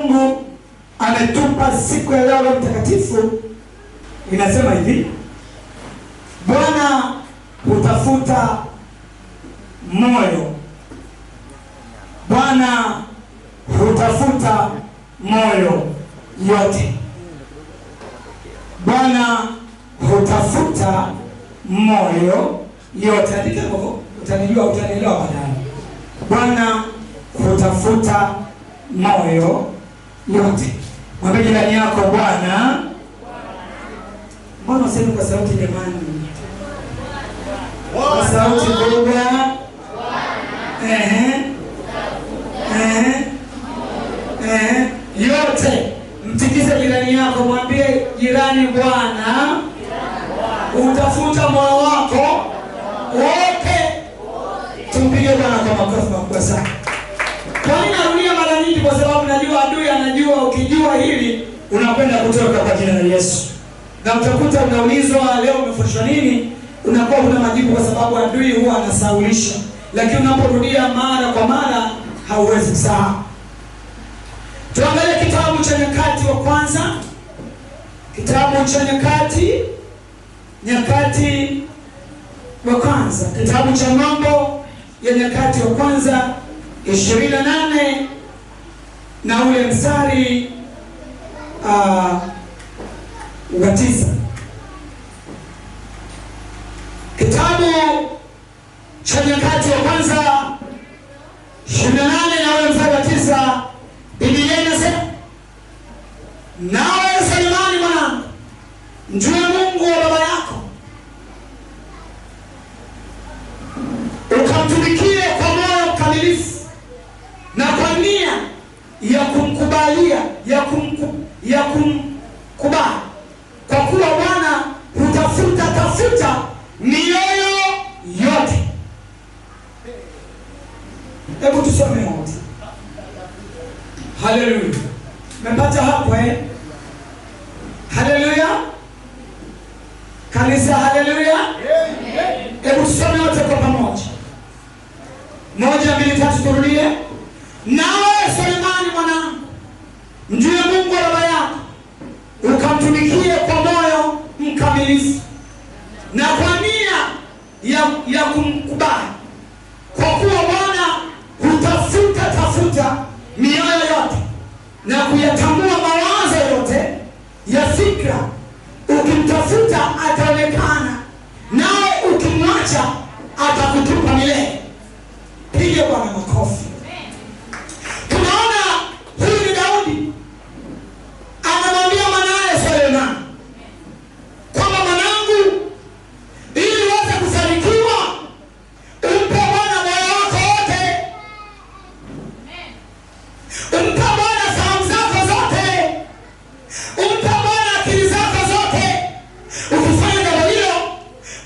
Mungu ametupa siku ya leo mtakatifu inasema hivi: Bwana hutafuta moyo. Bwana hutafuta moyo yote. Bwana hutafuta moyo yote. Andika hapo, utanielewa baadaye. Bwana hutafuta moyo yote. Mwambie jirani yako, Bwana. Mbona useme kwa sauti jamani? Kwa sauti kubwa. Yote. Mtikise jirani yako, mwambie jirani, Bwana utafuta moyo wako wote. Tumpige Bwana kwa makofi makubwa sana. Kwa nini narudia mara nyingi? Kwa sababu najua adui anajua ukijua hili unakwenda kutoka kwa jina la Yesu. Na utakuta unaulizwa leo umefundishwa nini? Unakuwa una majibu kwa sababu adui huwa anasaulisha. Lakini unaporudia mara kwa mara hauwezi kusahau. Tuangalie kitabu cha Nyakati wa kwanza. Kitabu cha Nyakati wa kwanza. Kitabu cha Mambo ya Nyakati wa kwanza 28 na ule mstari wa 9. Kitabu cha Nyakati wa kwanza 28 na ule mstari wa 9, Biblia inasema, nawe Sulemani mwanangu, mjue Mungu wa baba yako, ukamtumikie kwa moyo mkamilifu na kwa nia ya kumkubalia, ya kumkubali, kwa kuwa Bwana hutafuta mioyo yote. Hebu tusome wote. Haleluya. Mmepata hapo Haleluya. Kanisa, haleluya. Hebu tusome wote kwa pamoja. 1, 2, 3 turudie. Nawe Sulemani mwanangu, mjue Mungu wa baba yako, ukamtumikie kwa moyo mkamilifu na kwa nia ya kumkubali, kwa kuwa Bwana hutafuta mioyo yote na kuyatambua mawazo yote ya fikra. Ukimtafuta ataonekana, nawe ukimwacha atakutupa milele. Piga Bwana makofi. Tunaona huyu ni Daudi anamwambia mwanae Sulemani kwamba, mwanangu, ili uweze kufanikiwa umpe Bwana moyo wako wote. Umpe Bwana fahamu zako zote. Umpe Bwana akili zako zote. Ukifanya jambo hilo,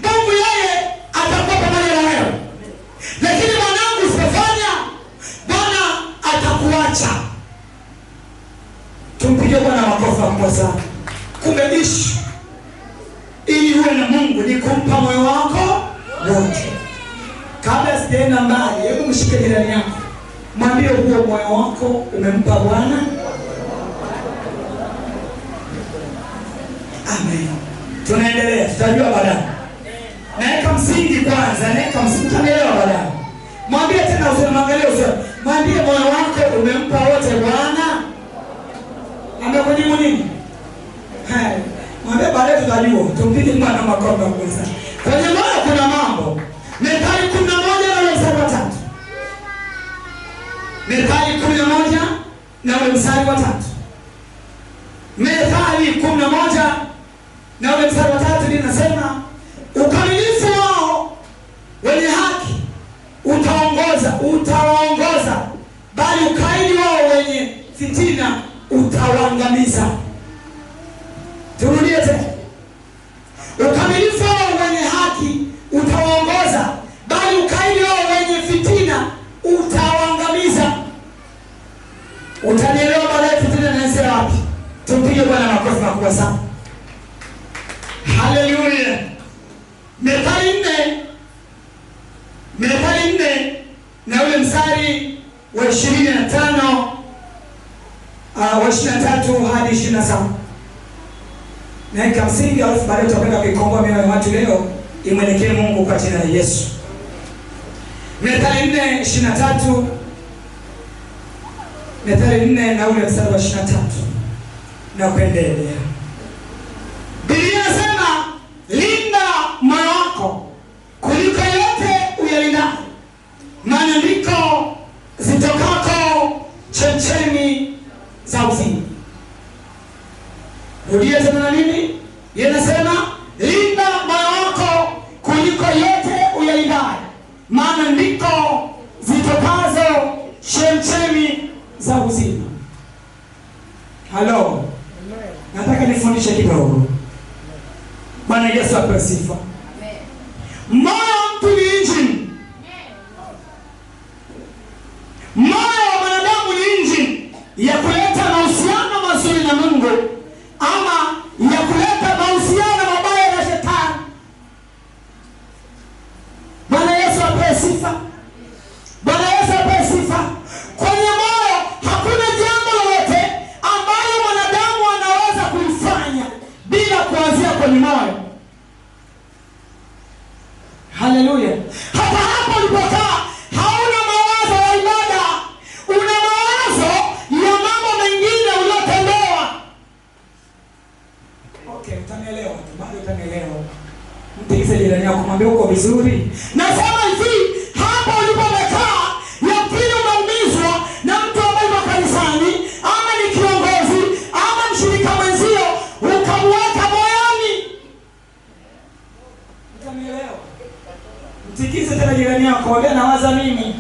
Mungu yeye atakuwa pamoja na wewe. Lakini mwanangu, usipofanya, Bwana atakuacha. Tumpige Bwana makofi makubwa sana. Kumbe ishi ili uwe na Mungu ni kumpa moyo wako wote. Kabla sijaenda mbali, hebu mshike jirani yako, mwambie huo moyo wako umempa Bwana. Amen. Tunaendelea, tutajua baadaye. Naweka msingi kwanza, tutaelewa baadaye. Mwambie tena, usimwangalie useme. Mwambie moyo wako umempa wote Bwana. Amekujibu nini? Mwambie baadaye tutajua. Tumpige Bwana makofi kwanza. Kwenye moyo kuna mambo. Methali 11 na mstari wa 3. Methali 11 na mstari wa 3. Methali 11 na mstari wa 3 linasema, ukamilifu wao wenye haki utawaongoza, bali ukaidi wao wenye fitina utawaangamiza. Turudie tena. Ukamilifu wao wenye haki utawaongoza, bali ukaidi wao wenye fitina utawaangamiza. Utanielewa baadaye fitina inaanzia wapi. Tumpige Bwana makofi makubwa sana. Haleluya. Methali 4 na ule mstari wa 25 wa 23 hadi 27. Na msingi alafu baadaye tutakwenda kuikomboa mioyo ya watu leo imwelekee Mungu kwa jina la Yesu. Methali 4:23. Methali 4 na ule mstari wa 23. Na kuendelea. Biblia inasema linda moyo wako kuliko yote uyalinda, maana ndiko zitokako chemchemi za uzima. Rudia tena na nini? Yanasema linda moyo wako kuliko yote uyalindayo, maana ndiko zitokazo chemchemi za uzima. Halo. Nataka nifundishe kidogo. Bwana Yesu apewe sifa. Amen. Moyo mtu ni injini. Moyo wa mwanadamu ni injini ya kuleta mahusiano mazuri na Mungu ama ya kuleta mahusiano mabaya na shetani. Bwana Yesu apewe sifa. Bwana Yesu apewe sifa. Kwenye moyo hakuna jambo lolote ambalo mwanadamu anaweza kulifanya bila kuanzia kwenye moyo. Haleluya. Hata hapo ulipokaa hauna mawazo ya ibada, una mawazo ya mambo mengine uliyotendewa. Okay, utanielewa tu, bado utanielewa. Mtikize jirani yako, mwambie uko vizuri. Nasema hivi, hapo ulipokaa yakini umeumizwa na mtu ambaye yuko kanisani ama ni kiongozi ama mshirika mwenzio, ukamweka moyoni. Utanielewa? Mtikize tena jirani yako, mwambie nawaza mimi.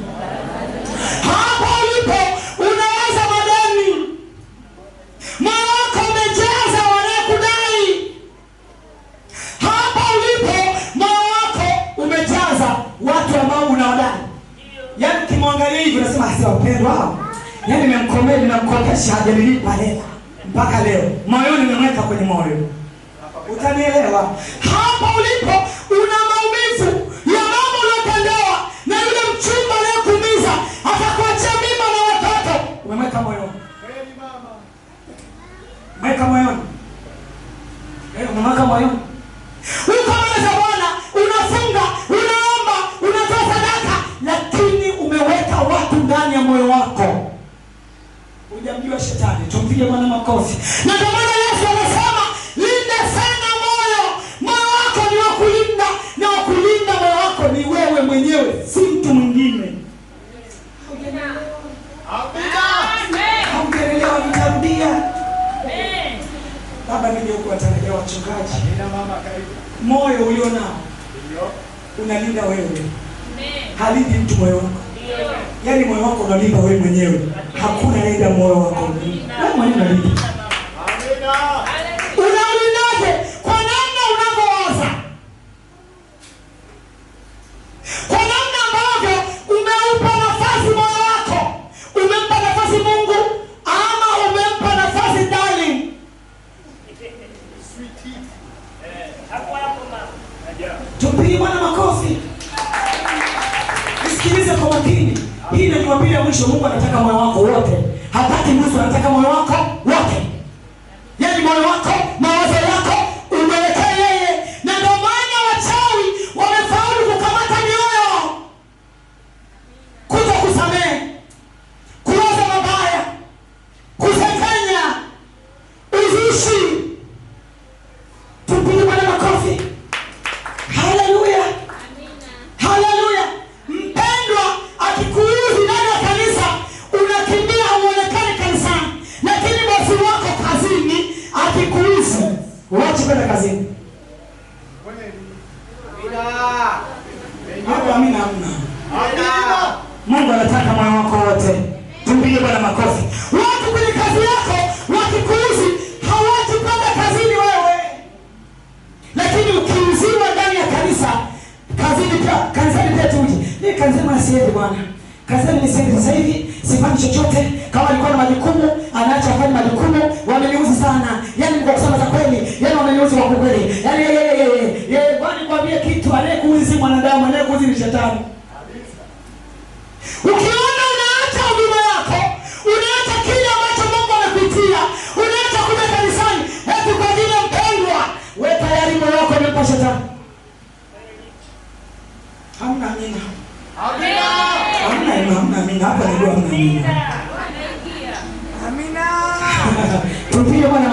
Hapo ulipo unawaza madeni. Moyo wako umejaza wanayekudai. Hapo ulipo moyo wako umejaza watu ambao unawadai. Yaani ukimwangalia hivi unasema hasa wapendwa hao. Yaani nimemkopesha hajanilipa hela mpaka leo. Moyoni nimemweka kwenye moyo. Utanielewa? Hapo ulipo una maumivu ya mambo uliyotendewa na yule mchumba anayekuumiza akakuachia mimba na watoto. Umemweka moyoni. Kweli mama. Mweka moyoni. Umemweka moyoni. Ukamaliza Bwana, unafunga, unaomba, unatoa sadaka, lakini umeweka watu ndani ya moyo wako. Hujamjua shetani. Tumpige Bwana makofi. Na ndio maana Yesu anasema linda sana moyo. Moyo wako ni wa kulinda, na wa kulinda moyo wako ni wewe mwenyewe, si mtu mwingine. Amen. Hamjelewa, nitarudia. Amen. Baba mimi huko atangalia wachungaji. Amina mama, karibu. Moyo ulionao unalinda wewe. Amen. Halindi mtu moyo wako. Ndio. Yaani moyo wako unalinda wewe mwenyewe. Hakuna anayelinda moyo wako. Wewe mwenyewe unalinda. Amina. Unalindaje? Kwa namna unavyowaza. Kwa namna ambavyo umeupa nafasi moyo wako. Umempa nafasi Mungu ama umempa nafasi darling. Hapo mama. Tupige Bwana makofi. Nisikilize kwa makini. Hii ni Jumapili ya mwisho. Mungu anataka moyo wako wote. Hataki nusu, anataka moyo wako wote. Yaani moyo wako, mawazo yako umewekea yeye. Na ndio maana wachawi wamefaulu kukamata mioyo. Kuto kusamehe, kuwaza mabaya, kusekenya, uzushi. Tupige Bwana makofi. Haleluya. Amina. Haleluya. Mpendwa akikuuzi ndani ya kanisa, unakimbia huonekani kanisani. Lakini bosi wako kazini akikuuzi, uache kwenda kazini. Amina. Amina. Mungu anataka moyo wako wote. Tumpige Bwana makofi. Watu kwenye kazi yako wakikuuzi, hawachi kwenda kazini wewe. Lakini ukiuziwa ndani ya kanisa, kanisani pia tuje. Ni kanisani asiyende Bwana. Kanisani ni sasa hivi sifanyi chochote. Kama alikuwa na majukumu, anaacha kufanya majukumu. Wameniuzi sana. Yaani mko kusema za kweli. Yaani wameniuzi kwa kweli. Yaani Bwana nikwambie kitu, anayekuuzi si mwanadamu, anayekuuzi ni shetani. Ukiona unaacha huduma yako, unaacha kile ambacho Mungu amekuitia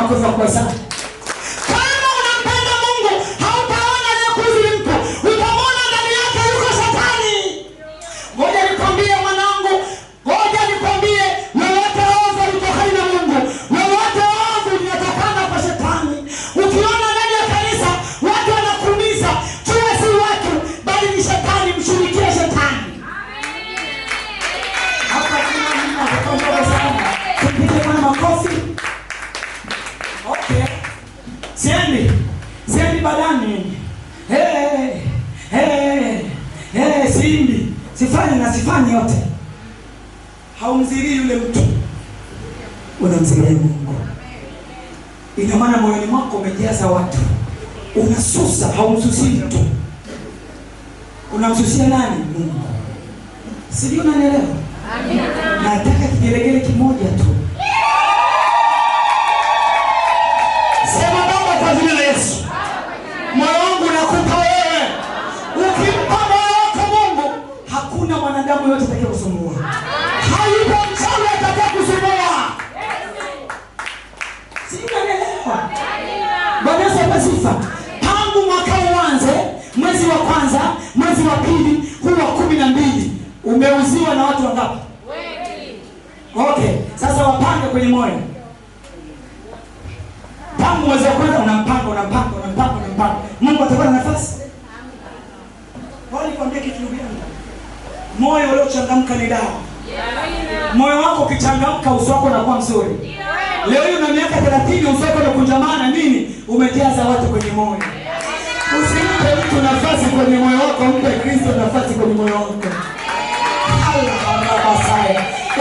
makofi kwa sana. Kama unampenda Mungu, hautaona aliyekuzidi mtu. Utamwona ndani yake yuko shetani. Ngoja nikwambie mwanangu, ngoja nikwambie, lolote ovu litokana na Mungu. Lolote ovu linatokana kwa shetani. Ukiona ndani ya kanisa watu wanakuumiza, tuwe si watu, bali ni shetani, mshirikie shetani. Hapa kuna mimi nakuomba sana. Tupige kwa makofi. Okay. Siendi badani. Simbi. Sifanyi yote. Haumzilii yule mtu. Unamzilia Mungu. Ina maana moyoni mwako umejaza watu. Unasusa, haumsusii mtu. Unamsusia nani? Mungu. Sijui unanielewa? Amina. Nataka kigelegele kimoja tu. Sema Baba kwa jina la Yesu. Moyo wangu nakupa wewe. Ukimpa moyo wako Mungu, hakuna mwanadamu yote atakayekusumua. Hayupo mchawi atakayekusumua. Sijui unanielewa? Bwana Yesu asifiwe. Tangu mwaka uanze, mwezi wa kwanza, mwezi wa pili, huu wa 12, umeuziwa na watu wangapi? Wengi. Okay, sasa wapange kwenye moyo. Tangu mwezi wa kwanza unampanga. Mungu atakuwa na nafasi. Wali kwambia kitu gani? Moyo uliochangamka ni dawa. Moyo wako ukichangamka, uso wako unakuwa mzuri. Leo hii una miaka 30, uso wako unakunjamana nini? Umejaza watu kwenye moyo. Usimpe mtu nafasi kwenye moyo wako, mpe Kristo nafasi kwenye moyo wako.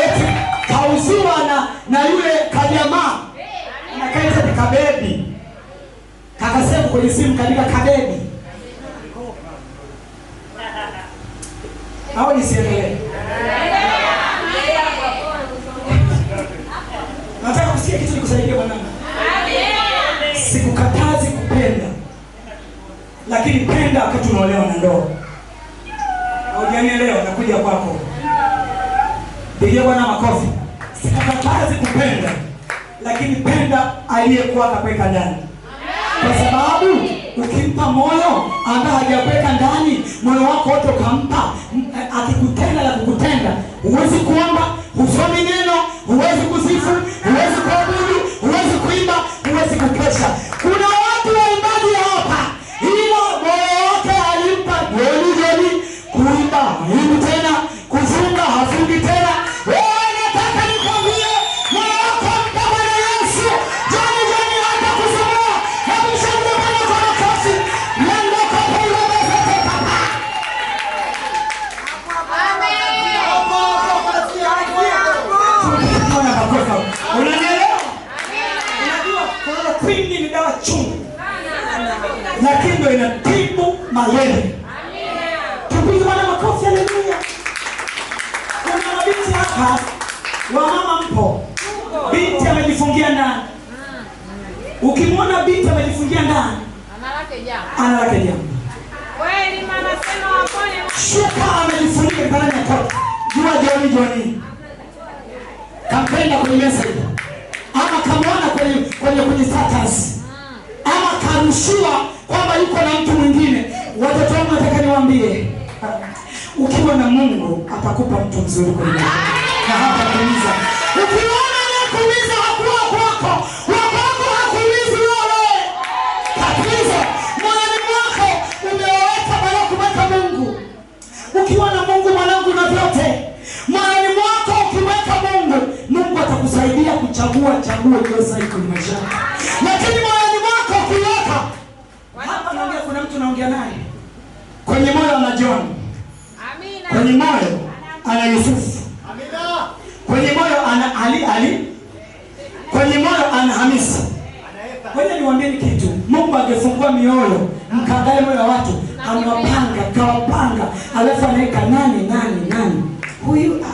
Eti kauziwa na yule kajamaa. Anakaita ni kabebi. Kakasema kwenye simu kaandika kabebi. Hao nisiendelee. Nataka kusikia kitu nikusaidie mwanangu. Sikukatazi kupenda. Lakini penda wakati unaolewa na ndoa. Hujanielewa, nakuja kwako. Pigia Bwana makofi. Sikukatazi kupenda. Lakini penda aliyekuwa kapeka ndani. Kwa sababu ukimpa moyo ambaye hajapeka ndani, moyo wako wote ukampa, akikutenda la kukutenda, huwezi kuomba, husomi neno, huwezi kusifu, huwezi kuabudu, huwezi kuimba, huwezi kukesha. Kuna watu waimbaji hapa, hilo moyo wake alimpa joli kuimba, hivi tena kufunga, hafungi tena. Lakini ndio inatibu malele. Tupige Bwana makofi, haleluya. Kuna mabinti hapa, wamama mpo. Binti amejifungia ndani. Ukimwona binti amejifungia ndani, analake jambo. Kweli mama sema wapone. Shuka amejifungia ndani ya koti. Jua jioni. Kampenda kwenye message. Ama kamwona kwenye status. Ama karushiwa kwamba yuko na mtu mwingine. Watoto wangu nataka niwaambie, ukiwa na Mungu atakupa mtu mzuri kwenye maisha. Na hata kuuliza, ukiona anakuuliza hakuwa kwako, wako hakuulizi wewe. Tatizo moyoni mwako umeweka bado kumweka Mungu. Ukiwa na Mungu mwanangu na vyote, moyoni mwako ukiweka Mungu, Mungu atakusaidia kuchagua chaguo ile sahihi kwenye maisha yako. Lakini moyoni mwako ukiweka, hapa naongea, kuna mtu naongea naye. Kwenye moyo ana John. Amina. Kwenye moyo ana Yusufu. Amina. Kwenye moyo ana Ali. Kwenye moyo ana Hamisa. Wewe niwaambie kitu. Mungu angefungua mioyo, mkaangalie moyo wa watu, amewapanga, kawapanga, alafu anaweka nani. Huyu